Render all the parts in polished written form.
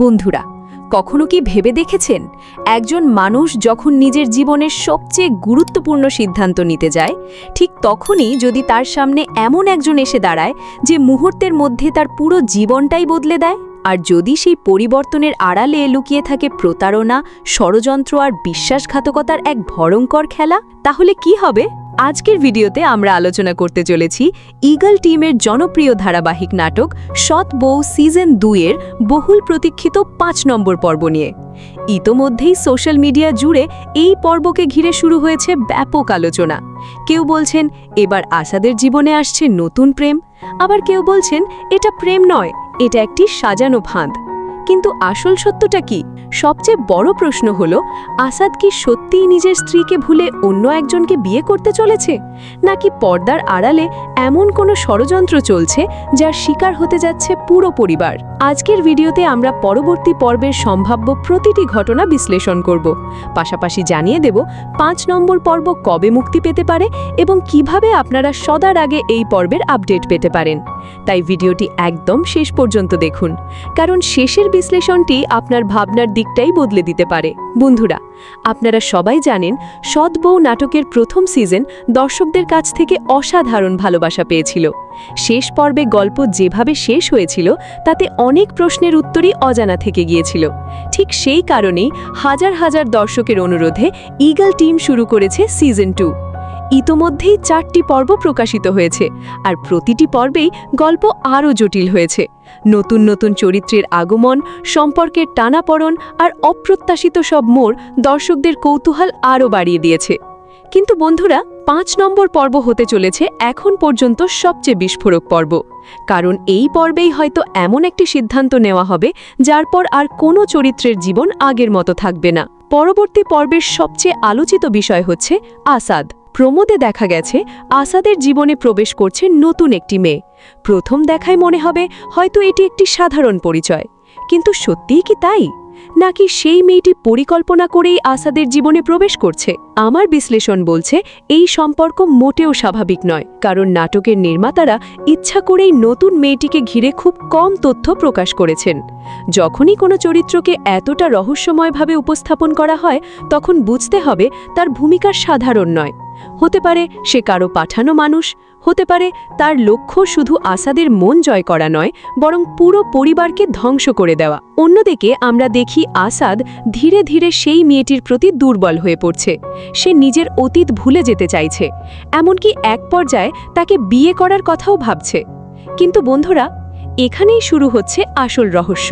বন্ধুরা, কখনো কি ভেবে দেখেছেন একজন মানুষ যখন নিজের জীবনের সবচেয়ে গুরুত্বপূর্ণ সিদ্ধান্ত নিতে যায়, ঠিক তখনই যদি তার সামনে এমন একজন এসে দাঁড়ায় যে মুহূর্তের মধ্যে তার পুরো জীবনটাই বদলে দেয়? আর যদি সেই পরিবর্তনের আড়ালে লুকিয়ে থাকে প্রতারণা, ষড়যন্ত্র আর বিশ্বাসঘাতকতার এক ভয়ঙ্কর খেলা, তাহলে কি হবে? আজকের ভিডিওতে আমরা আলোচনা করতে চলেছি ঈগল টিমের জনপ্রিয় ধারাবাহিক নাটক সৎ বউ সিজন 2-এর বহুল প্রতীক্ষিত 5 নম্বর পর্ব নিয়ে। ইতোমধ্যেই সোশ্যাল মিডিয়া জুড়ে এই পর্বকে ঘিরে শুরু হয়েছে ব্যাপক আলোচনা। কেউ বলছেন এবার আসাদের জীবনে আসছে নতুন প্রেম, আবার কেউ বলছেন এটা প্রেম নয়, এটা একটি সাজানো ফাঁদ। কিন্তু আসল সত্যটা কি? সবচেয়ে বড় প্রশ্ন হলো, আসাদ কি সত্যিই নিজের স্ত্রীকে ভুলে অন্য একজনকে বিয়ে করতে চলেছে, নাকি পর্দার আড়ালে এমন কোনো ষড়যন্ত্র চলছে যার শিকার হতে যাচ্ছে পুরো পরিবার? আজকের ভিডিওতে আমরা পরবর্তী পর্বের সম্ভাব্য প্রতিটি ঘটনা বিশ্লেষণ করব, পাশাপাশি জানিয়ে দেব 5 নম্বর পর্ব কবে মুক্তি পেতে পারে এবং কিভাবে আপনারা সবার আগে এই পর্বের আপডেট পেতে পারেন। তাই ভিডিওটি একদম শেষ পর্যন্ত দেখুন, কারণ শেষের বিশ্লেষণটি আপনার ভাবনার দিকটাই বদলে দিতে পারে। বন্ধুরা, আপনারা সবাই জানেন সৎ বউ নাটকের প্রথম সিজন দর্শকদের কাছ থেকে অসাধারণ ভালোবাসা পেয়েছিল। শেষ পর্বে গল্প যেভাবে শেষ হয়েছিল তাতে অনেক প্রশ্নের উত্তরই অজানা থেকে গিয়েছিল। ঠিক সেই কারণেই হাজার হাজার দর্শকের অনুরোধে ঈগল টিম শুরু করেছে সিজন 2। ইতোমধ্যেই 4টি পর্ব প্রকাশিত হয়েছে, আর প্রতিটি পর্বেই গল্প আরও জটিল হয়েছে। নতুন নতুন চরিত্রের আগমন, সম্পর্কের টানাপড়ন আর অপ্রত্যাশিত সব মোড় দর্শকদের কৌতূহল আরও বাড়িয়ে দিয়েছে। কিন্তু বন্ধুরা, 5 নম্বর পর্ব হতে চলেছে এখন পর্যন্ত সবচেয়ে বিস্ফোরক পর্ব, কারণ এই পর্বেই হয়তো এমন একটি সিদ্ধান্ত নেওয়া হবে যার পর আর কোনো চরিত্রের জীবন আগের মতো থাকবে না। পরবর্তী পর্বের সবচেয়ে আলোচিত বিষয় হচ্ছে আসাদ। প্রমোদে দেখা গেছে আসাদের জীবনে প্রবেশ করছে নতুন একটি মেয়ে। প্রথম দেখায় মনে হবে হয়তো এটি একটি সাধারণ পরিচয়, কিন্তু সত্যিই কি তাই, নাকি সেই মেয়েটি পরিকল্পনা করেই আসাদের জীবনে প্রবেশ করছে? আমার বিশ্লেষণ বলছে এই সম্পর্ক মোটেও স্বাভাবিক নয়, কারণ নাটকের নির্মাতারা ইচ্ছা করেই নতুন মেয়েটিকে ঘিরে খুব কম তথ্য প্রকাশ করেছেন। যখনই কোনো চরিত্রকে এতটা রহস্যময়ভাবে উপস্থাপন করা হয়, তখন বুঝতে হবে তার ভূমিকা সাধারণ নয়। হতে পারে সে কারো পাঠানো মানুষ, হতে পারে তার লক্ষ্য শুধু আসাদের মন জয় করা নয়, বরং পুরো পরিবারকে ধ্বংস করে দেওয়া। অন্যদিকে আমরা দেখি আসাদ ধীরে ধীরে সেই মেয়েটির প্রতি দুর্বল হয়ে পড়ছে। সে নিজের অতীত ভুলে যেতে চাইছে, এমনকি এক পর্যায়ে তাকে বিয়ে করার কথাও ভাবছে। কিন্তু বন্ধুরা, এখানেই শুরু হচ্ছে আসল রহস্য,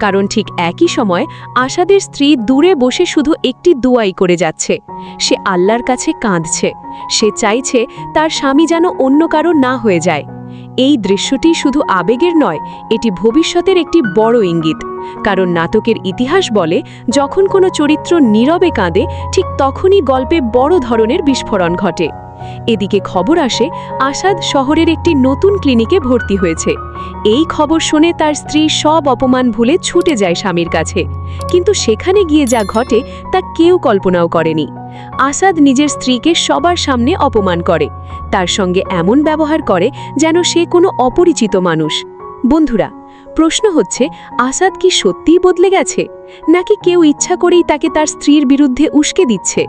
কারণ ঠিক একই সময় আসাদের স্ত্রী দূরে বসে শুধু একটি দোয়াই করে যাচ্ছে। সে আল্লাহর কাছে কাঁদছে, সে চাইছে তার স্বামী যেন অন্য কারো না হয়ে যায়। এই দৃশ্যটি শুধু আবেগের নয়, এটি ভবিষ্যতের একটি বড় ইঙ্গিত, কারণ নাটকের ইতিহাস বলে যখন কোনো চরিত্র নীরবে কাঁদে, ঠিক তখনই গল্পে বড় ধরনের বিস্ফোরণ ঘটে। এদিকে খবর আসে আসাদ শহরের একটি নতুন ক্লিনিকে ভর্তি হয়েছে। এই খবর শুনে তার স্ত্রী সব অপমান ভুলে ছুটে যায় স্বামীর কাছে, কিন্তু সেখানে গিয়ে যা ঘটে তা কেউ কল্পনাও করেনি। আসাদ নিজের স্ত্রীকে সবার সামনে অপমান করে, তার সঙ্গে এমন ব্যবহার করে যেন সে কোনো অপরিচিত মানুষ। বন্ধুরা, প্রশ্ন হচ্ছে আসাদ কি সত্যিই বদলে গেছে, নাকি কেউ ইচ্ছা করেই তাকে তার স্ত্রীর বিরুদ্ধে উস্কে দিচ্ছে?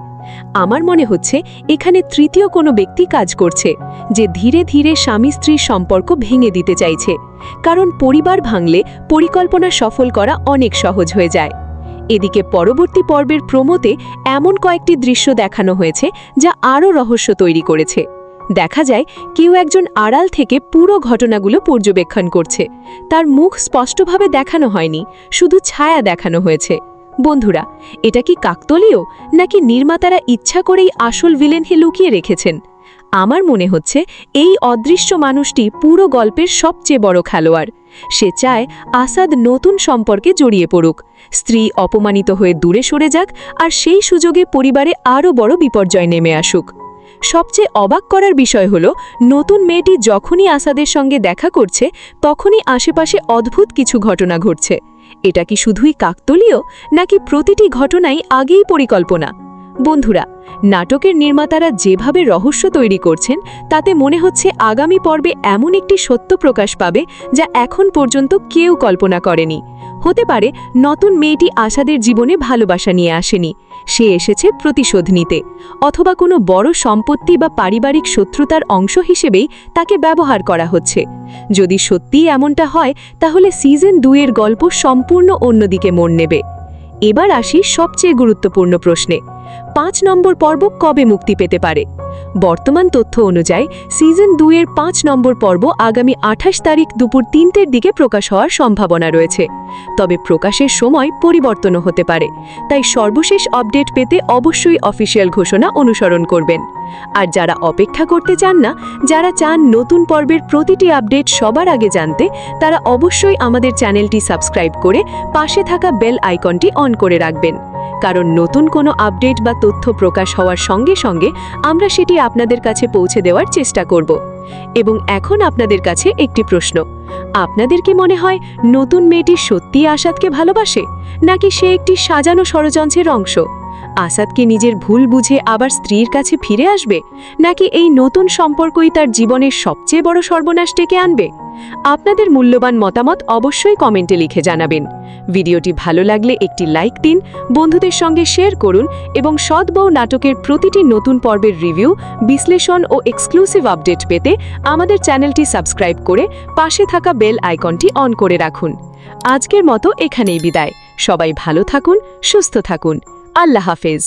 আমার মনে হচ্ছে এখানে তৃতীয় কোনো ব্যক্তি কাজ করছে, যে ধীরে ধীরে স্বামী স্ত্রীর সম্পর্ক ভেঙে দিতে চাইছে, কারণ পরিবার ভাঙলে পরিকল্পনা সফল করা অনেক সহজ হয়ে যায়। এদিকে পরবর্তী পর্বের প্রমোতে এমন কয়েকটি দৃশ্য দেখানো হয়েছে যা আরও রহস্য তৈরি করেছে। দেখা যায় কেউ একজন আড়াল থেকে পুরো ঘটনাগুলো পর্যবেক্ষণ করছে। তার মুখ স্পষ্টভাবে দেখানো হয়নি, শুধু ছায়া দেখানো হয়েছে। বন্ধুরা, এটা কি কাকতালীয়, নাকি নির্মাতারা ইচ্ছা করেই আসল ভিলেনকে লুকিয়ে রেখেছেন? আমার মনে হচ্ছে এই অদৃশ্য মানুষটি পুরো গল্পের সবচেয়ে বড় খেলোয়াড়। সে চায় আসাদ নতুন সম্পর্কে জড়িয়ে পড়ুক, স্ত্রী অপমানিত হয়ে দূরে সরে যাক, আর সেই সুযোগে পরিবারে আরও বড় বিপর্যয় নেমে আসুক। সবচেয়ে অবাক করার বিষয় হলো, নতুন মেয়েটি যখনই আসাদের সঙ্গে দেখা করছে, তখনই আশেপাশে অদ্ভুত কিছু ঘটনা ঘটছে। এটা কি শুধুই কাকতালীয়, নাকি প্রতিটি ঘটনাই আগেই পরিকল্পনা? বন্ধুরা, নাটকের নির্মাতারা যেভাবে রহস্য তৈরি করছেন, তাতে মনে হচ্ছে আগামী পর্বে এমন একটি সত্য প্রকাশ পাবে যা এখন পর্যন্ত কেউ কল্পনা করেনি। হতে পারে নতুন মেয়েটি আশাদের জীবনে ভালোবাসা নিয়ে আসেনি, সে এসেছে প্রতিশোধ নিতে, অথবা কোনো বড় সম্পত্তি বা পারিবারিক শত্রুতার অংশ হিসেবেই তাকে ব্যবহার করা হচ্ছে। যদি সত্যিই এমনটা হয়, তাহলে সিজন 2 এর গল্প সম্পূর্ণ অন্যদিকে মোড় নেবে। এবার আসি সবচেয়ে গুরুত্বপূর্ণ প্রশ্নে, 5 নম্বর পর্ব কবে মুক্তি পেতে পারে? বর্তমান তথ্য অনুযায়ী সিজন 2 এর 5 নম্বর পর্ব আগামী 28 তারিখ দুপুর 3টের দিকে প্রকাশ হওয়ার সম্ভাবনা রয়েছে। তবে প্রকাশের সময় পরিবর্তনও হতে পারে, তাই সর্বশেষ আপডেট পেতে অবশ্যই অফিসিয়াল ঘোষণা অনুসরণ করবেন। আর যারা অপেক্ষা করতে চান না, যারা চান নতুন পর্বের প্রতিটি আপডেট সবার আগে জানতে, তারা অবশ্যই আমাদের চ্যানেলটি সাবস্ক্রাইব করে পাশে থাকা বেল আইকনটি অন করে রাখবেন, কারণ নতুন কোনো আপডেট বা তথ্য প্রকাশ হওয়ার সঙ্গে সঙ্গে আমরা সেটি আপনাদের কাছে পৌঁছে দেওয়ার চেষ্টা করব। এবং এখন আপনাদের কাছে একটি প্রশ্ন, আপনাদের কি মনে হয় নতুন মেয়েটি সত্যিই আসাদকে ভালোবাসে, নাকি সে একটি সাজানো ষড়যন্ত্রের অংশ? আসাদ কি নিজের ভুল বুঝে আবার স্ত্রীর কাছে ফিরে আসবে, নাকি এই নতুন সম্পর্কই তার জীবনের সবচেয়ে বড় সর্বনাশ ডেকে আনবে? আপনাদের মূল্যবান মতামত অবশ্যই কমেন্টে লিখে জানাবেন। ভিডিওটি ভালো লাগলে একটি লাইক দিন, বন্ধুদের সঙ্গে শেয়ার করুন এবং সৎ বউ নাটকের প্রতিটি নতুন পর্বের রিভিউ, বিশ্লেষণ ও এক্সক্লুসিভ আপডেট পেতে আমাদের চ্যানেলটি সাবস্ক্রাইব করে পাশে থাকা বেল আইকনটি অন করে রাখুন। আজকের মতো এখানেই বিদায়। সবাই ভালো থাকুন, সুস্থ থাকুন। আল্লাহ হাফেজ।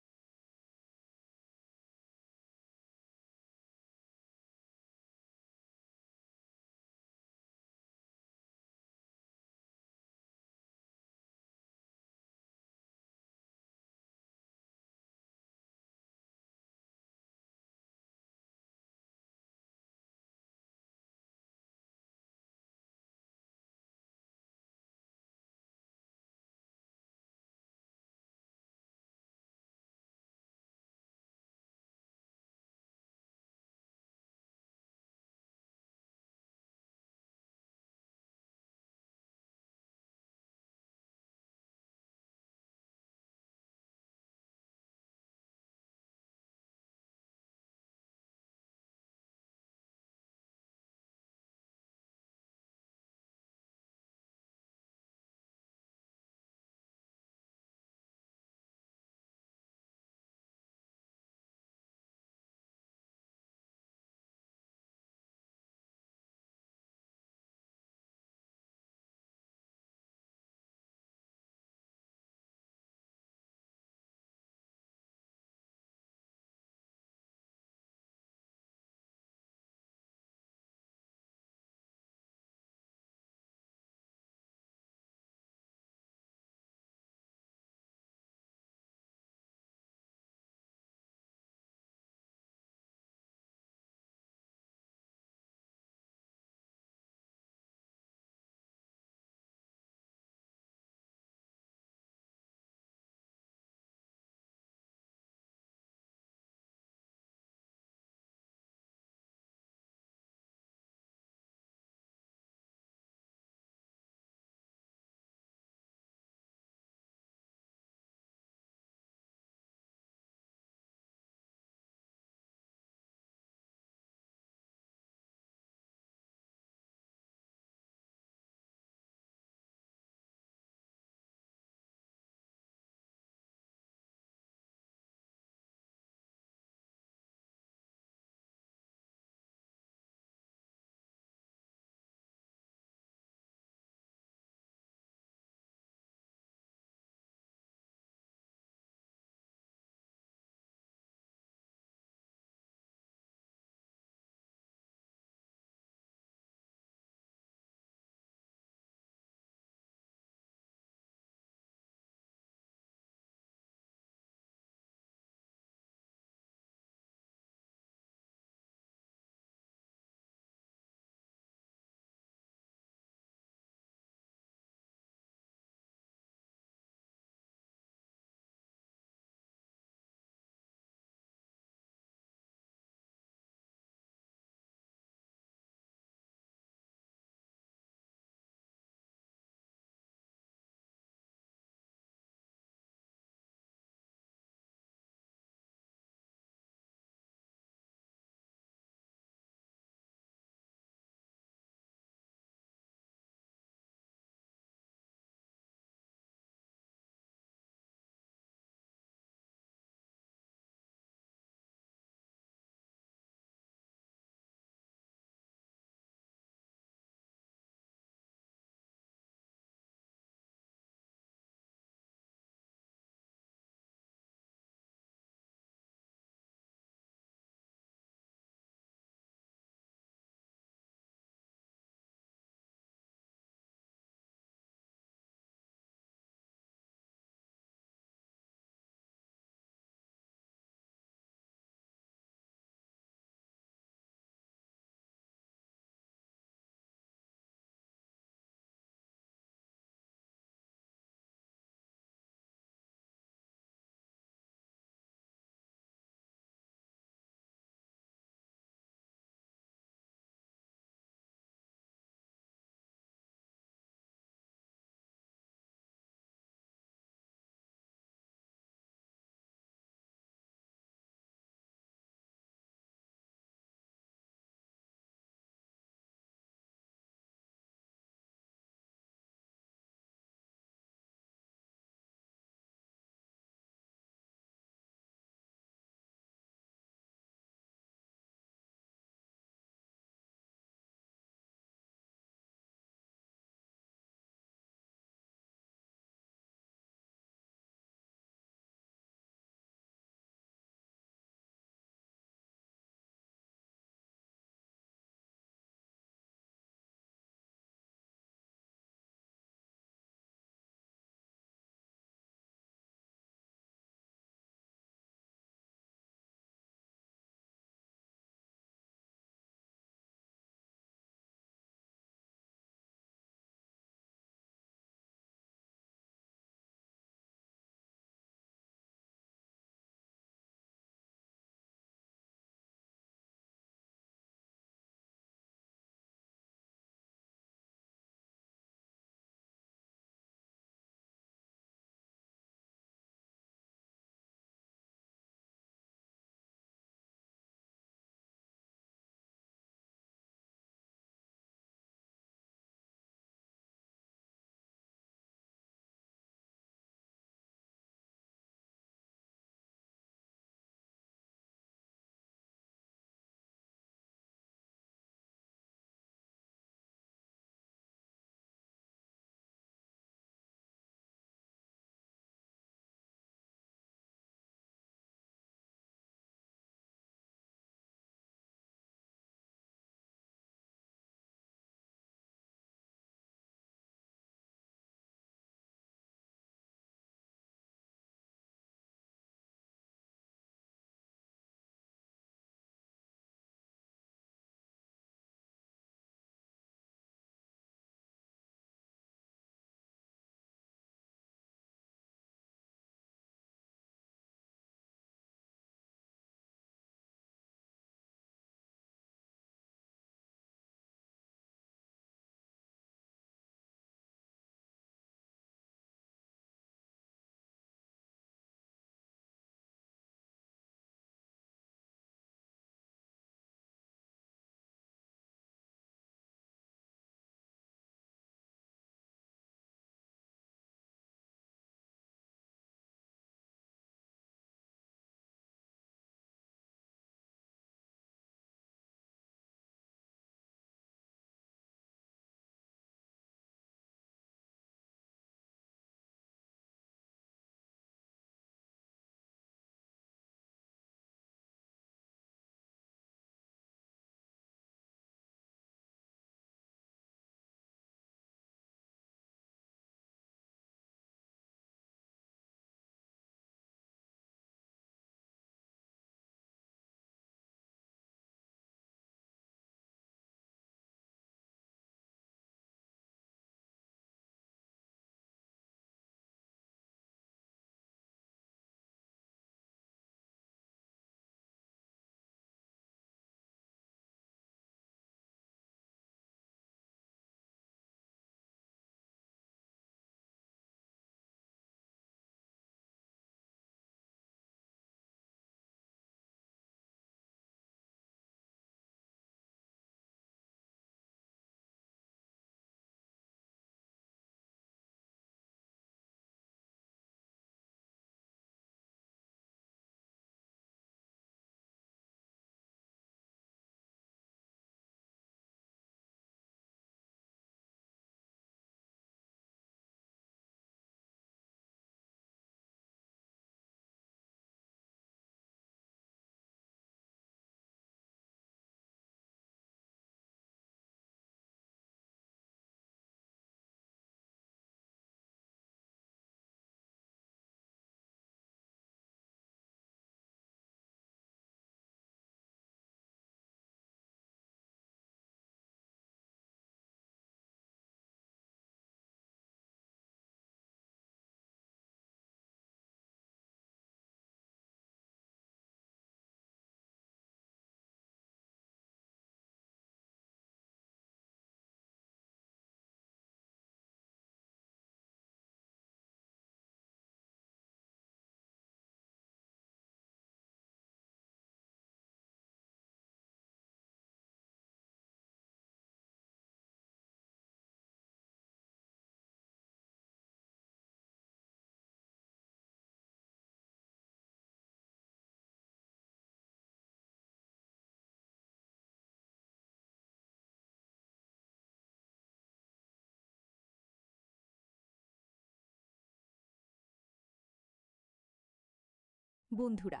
বন্ধুরা,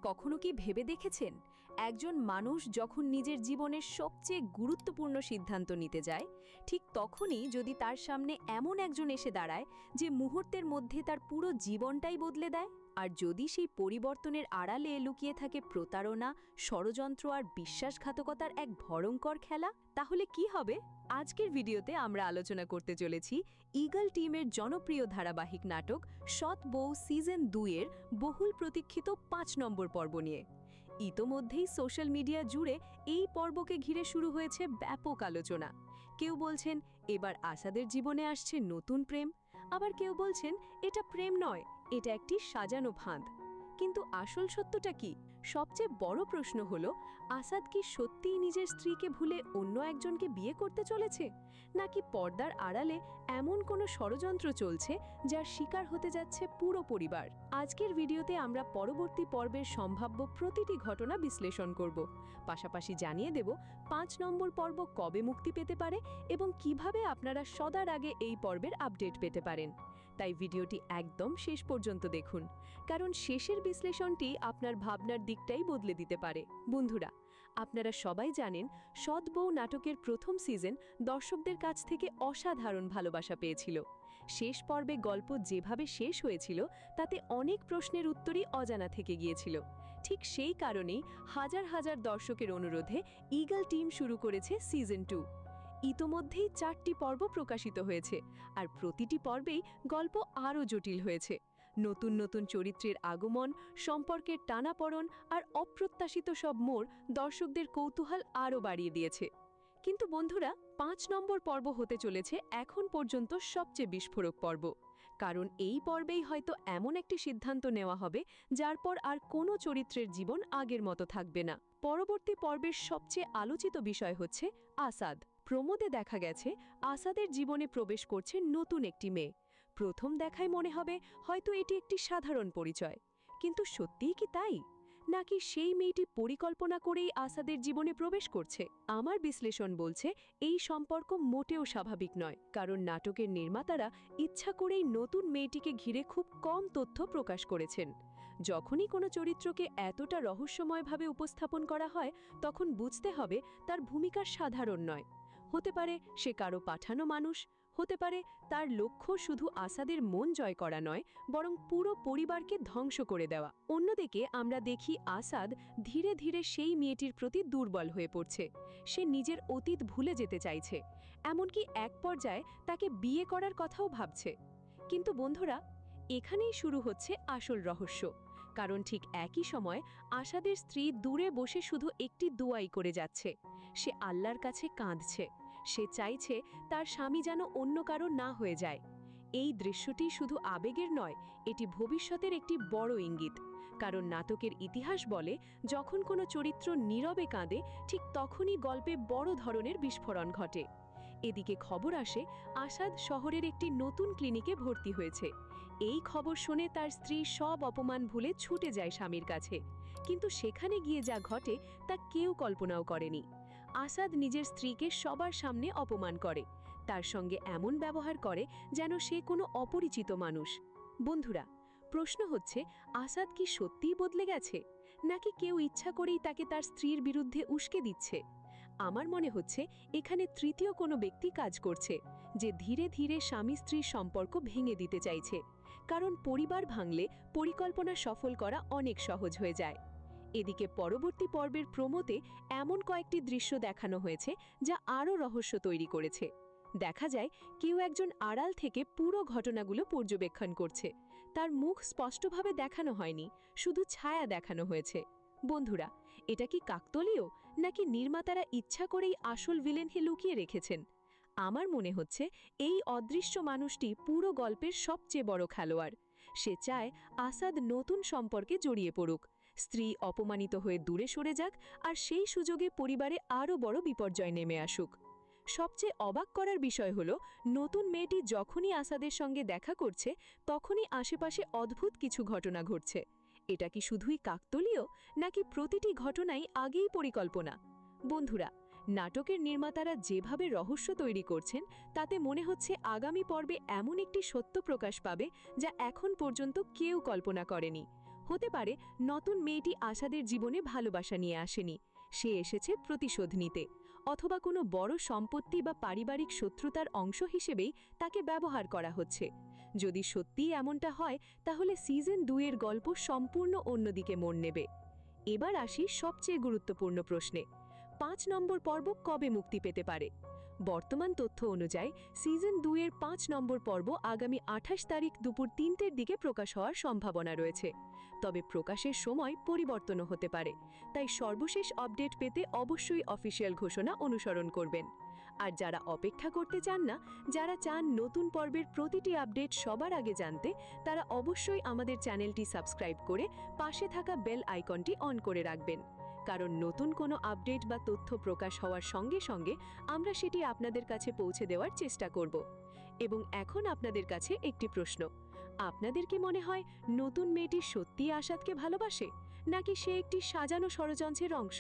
কখনো কি ভেবে দেখেছেন একজন মানুষ যখন নিজের জীবনের সবচেয়ে গুরুত্বপূর্ণ সিদ্ধান্ত নিতে যায়, ঠিক তখনই যদি তার সামনে এমন একজন এসে দাঁড়ায় যে মুহূর্তের মধ্যে তার পুরো জীবনটাই বদলে দেয়? আর যদি সেই পরিবর্তনের আড়ালে লুকিয়ে থাকে প্রতারণা, ষড়যন্ত্র আর বিশ্বাসঘাতকতার এক ভয়ঙ্কর খেলা, তাহলে কি হবে? আজকের ভিডিওতে আমরা আলোচনা করতে চলেছি ঈগল টিমের জনপ্রিয় ধারাবাহিক নাটক সৎ বউ সিজন 2-এর বহুল প্রতীক্ষিত 5 নম্বর পর্ব নিয়ে। ইতোমধ্যেই সোশ্যাল মিডিয়া জুড়ে এই পর্বকে ঘিরে শুরু হয়েছে ব্যাপক আলোচনা। কেউ বলছেন এবার আসাদের জীবনে আসছে নতুন প্রেম, আবার কেউ বলছেন এটা প্রেম নয়, এটা একটি সাজানো ফাঁদ। কিন্তু আসল সত্যটা কি? সবচেয়ে বড় প্রশ্ন হলো, আসাদ কি সত্যিই নিজের স্ত্রীকে ভুলে অন্য একজনকে বিয়ে করতে চলেছে, নাকি পর্দার আড়ালে এমন কোনো ষড়যন্ত্র চলছে যার শিকার হতে যাচ্ছে পুরো পরিবার? আজকের ভিডিওতে আমরা পরবর্তী পর্বের সম্ভাব্য প্রতিটি ঘটনা বিশ্লেষণ করব, পাশাপাশি জানিয়ে দেব 5 নম্বর পর্ব কবে মুক্তি পেতে পারে এবং কিভাবে আপনারা সবার আগে এই পর্বের আপডেট পেতে পারেন। তাই ভিডিওটি একদম শেষ পর্যন্ত দেখুন, কারণ শেষের বিশ্লেষণটি আপনার ভাবনার দিকটাই বদলে দিতে পারে। বন্ধুরা, আপনারা সবাই জানেন সৎ বউ নাটকের প্রথম সিজন দর্শকদের কাছ থেকে অসাধারণ ভালোবাসা পেয়েছিল। শেষ পর্বে গল্প যেভাবে শেষ হয়েছিল তাতে অনেক প্রশ্নের উত্তরই অজানা থেকে গিয়েছিল। ঠিক সেই কারণেই হাজার হাজার দর্শকের অনুরোধে ঈগল টিম শুরু করেছে সিজন 2। ইতোমধ্যেই 4টি পর্ব প্রকাশিত হয়েছে, আর প্রতিটি পর্বেই গল্প আরও জটিল হয়েছে। নতুন নতুন চরিত্রের আগমন, সম্পর্কের টানাপড়ন আর অপ্রত্যাশিত সব মোড় দর্শকদের কৌতূহল আরও বাড়িয়ে দিয়েছে। কিন্তু বন্ধুরা, 5 নম্বর পর্ব হতে চলেছে এখন পর্যন্ত সবচেয়ে বিস্ফোরক পর্ব, কারণ এই পর্বেই হয়তো এমন একটি সিদ্ধান্ত নেওয়া হবে যার পর আর কোনো চরিত্রের জীবন আগের মতো থাকবে না। পরবর্তী পর্বের সবচেয়ে আলোচিত বিষয় হচ্ছে আসাদ। প্রমোদে দেখা গেছে আসাদের জীবনে প্রবেশ করছে নতুন একটি মেয়ে। প্রথম দেখায় মনে হবে হয়তো এটি একটি সাধারণ পরিচয়, কিন্তু সত্যিই কি তাই, নাকি সেই মেয়েটি পরিকল্পনা করেই আসাদের জীবনে প্রবেশ করছে? আমার বিশ্লেষণ বলছে এই সম্পর্ক মোটেও স্বাভাবিক নয়, কারণ নাটকের নির্মাতারা ইচ্ছা করেই নতুন মেয়েটিকে ঘিরে খুব কম তথ্য প্রকাশ করেছেন। যখনই কোনো চরিত্রকে এতটা রহস্যময়ভাবে উপস্থাপন করা হয়, তখন বুঝতে হবে তার ভূমিকা সাধারণ নয়। হতে পারে সে কারো পাঠানো মানুষ, হতে পারে তার লক্ষ্য শুধু আসাদের মন জয় করা নয়, বরং পুরো পরিবারকে ধ্বংস করে দেওয়া। অন্যদিকে আমরা দেখি আসাদ ধীরে ধীরে সেই মেয়েটির প্রতি দুর্বল হয়ে পড়ছে। সে নিজের অতীত ভুলে যেতে চাইছে, এমনকি এক পর্যায়ে তাকে বিয়ে করার কথাও ভাবছে। কিন্তু বন্ধুরা, এখানেই শুরু হচ্ছে আসল রহস্য, কারণ ঠিক একই সময় আসাদের স্ত্রী দূরে বসে শুধু একটি দোয়াই করে যাচ্ছে। সে আল্লাহর কাছে কাঁদছে, সে চাইছে তার স্বামী যেন অন্য কারো না হয়ে যায়। এই দৃশ্যটি শুধু আবেগের নয়, এটি ভবিষ্যতের একটি বড় ইঙ্গিত। কারণ নাটকের ইতিহাস বলে, যখন কোনো চরিত্র নীরবে কাঁদে, ঠিক তখনই গল্পে বড় ধরনের বিস্ফোরণ ঘটে। এদিকে খবর আসে আসাদ শহরের একটি নতুন ক্লিনিকে ভর্তি হয়েছে। এই খবর শুনে তার স্ত্রী সব অপমান ভুলে ছুটে যায় স্বামীর কাছে, কিন্তু সেখানে গিয়ে যা ঘটে তা কেউ কল্পনাও করেনি। আসাদ নিজের স্ত্রীকে সবার সামনে অপমান করে, তার সঙ্গে এমন ব্যবহার করে যেন সে কোনো অপরিচিত মানুষ। বন্ধুরা, প্রশ্ন হচ্ছে, আসাদ কি সত্যিই বদলে গেছে, নাকি কেউ ইচ্ছা করেই তাকে তার স্ত্রীর বিরুদ্ধে উস্কে দিচ্ছে? আমার মনে হচ্ছে এখানে তৃতীয় কোনো ব্যক্তি কাজ করছে, যে ধীরে ধীরে স্বামী স্ত্রীর সম্পর্ক ভেঙে দিতে চাইছে। কারণ পরিবার ভাঙলে পরিকল্পনা সফল করা অনেক সহজ হয়ে যায়। এদিকে পরবর্তী পর্বের প্রোমোতে এমন কয়েকটি দৃশ্য দেখানো হয়েছে যা আরও রহস্য তৈরি করেছে। দেখা যায় কেউ একজন আড়াল থেকে পুরো ঘটনাগুলো পর্যবেক্ষণ করছে। তার মুখ স্পষ্টভাবে দেখানো হয়নি, শুধু ছায়া দেখানো হয়েছে। বন্ধুরা, এটা কি কাকতালীয়, নাকি নির্মাতারা ইচ্ছা করেই আসল ভিলেনকে লুকিয়ে রেখেছেন? আমার মনে হচ্ছে এই অদৃশ্য মানুষটি পুরো গল্পের সবচেয়ে বড় খেলোয়াড়। সে চায় আসাদ নতুন সম্পর্কে জড়িয়ে পড়ুক, স্ত্রী অপমানিত হয়ে দূরে সরে যাক, আর সেই সুযোগে পরিবারে আরও বড় বিপর্যয় নেমে আসুক। সবচেয়ে অবাক করার বিষয় হলো, নতুন মেয়েটি যখনই আসাদের সঙ্গে দেখা করছে, তখনই আশেপাশে অদ্ভুত কিছু ঘটনা ঘটছে। এটা কি শুধুই কাকতালীয়, নাকি প্রতিটি ঘটনাই আগেই পরিকল্পনা? বন্ধুরা, নাটকের নির্মাতারা যেভাবে রহস্য তৈরি করছেন, তাতে মনে হচ্ছে আগামী পর্বে এমন একটি সত্য প্রকাশ পাবে যা এখন পর্যন্ত কেউ কল্পনা করেনি। হতে পারে নতুন মেয়েটি আসাদের জীবনে ভালোবাসা নিয়ে আসেনি, সে এসেছে প্রতিশোধ নিতে, অথবা কোনো বড় সম্পত্তি বা পারিবারিক শত্রুতার অংশ হিসেবেই তাকে ব্যবহার করা হচ্ছে। যদি সত্যিই এমনটা হয়, তাহলে সিজন 2 এর গল্প সম্পূর্ণ অন্যদিকে মোড় নেবে। এবার আসি সবচেয়ে গুরুত্বপূর্ণ প্রশ্নে, 5 নম্বর পর্ব কবে মুক্তি পেতে পারে? বর্তমান তথ্য অনুযায়ী সিজন 2 এর 5 নম্বর পর্ব আগামী 28 তারিখ দুপুর 3টের দিকে প্রকাশ হওয়ার সম্ভাবনা রয়েছে। তবে প্রকাশের সময় পরিবর্তনও হতে পারে, তাই সর্বশেষ আপডেট পেতে অবশ্যই অফিসিয়াল ঘোষণা অনুসরণ করবেন। আর যারা অপেক্ষা করতে চান না, যারা চান নতুন পর্বের প্রতিটি আপডেট সবার আগে জানতে, তারা অবশ্যই আমাদের চ্যানেলটি সাবস্ক্রাইব করে পাশে থাকা বেল আইকনটি অন করে রাখবেন, কারণ নতুন কোনো আপডেট বা তথ্য প্রকাশ হওয়ার সঙ্গে সঙ্গে আমরা সেটি আপনাদের কাছে পৌঁছে দেওয়ার চেষ্টা করব। এবং এখন আপনাদের কাছে একটি প্রশ্ন, আপনাদের কি মনে হয় নতুন মেয়েটি সত্যিই আসাদকে ভালোবাসে, নাকি সে একটি সাজানো ষড়যন্ত্রের অংশ?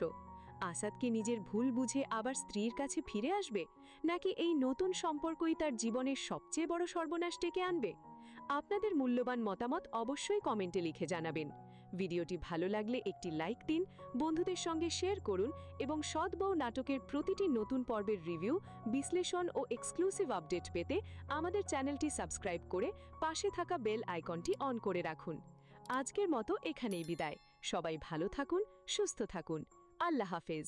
আসাদ কি নিজের ভুল বুঝে আবার স্ত্রীর কাছে ফিরে আসবে, নাকি এই নতুন সম্পর্কই তার জীবনের সবচেয়ে বড় সর্বনাশ ডেকে আনবে? আপনাদের মূল্যবান মতামত অবশ্যই কমেন্টে লিখে জানাবেন। ভিডিওটি ভালো লাগলে একটি লাইক দিন, বন্ধুদের সঙ্গে শেয়ার করুন এবং সৎ বউ নাটকের প্রতিটি নতুন পর্বের রিভিউ, বিশ্লেষণ ও এক্সক্লুসিভ আপডেট পেতে আমাদের চ্যানেলটি সাবস্ক্রাইব করে পাশে থাকা বেল আইকনটি অন করে রাখুন। আজকের মতো এখানেই বিদায়। সবাই ভালো থাকুন, সুস্থ থাকুন। আল্লাহ হাফেজ।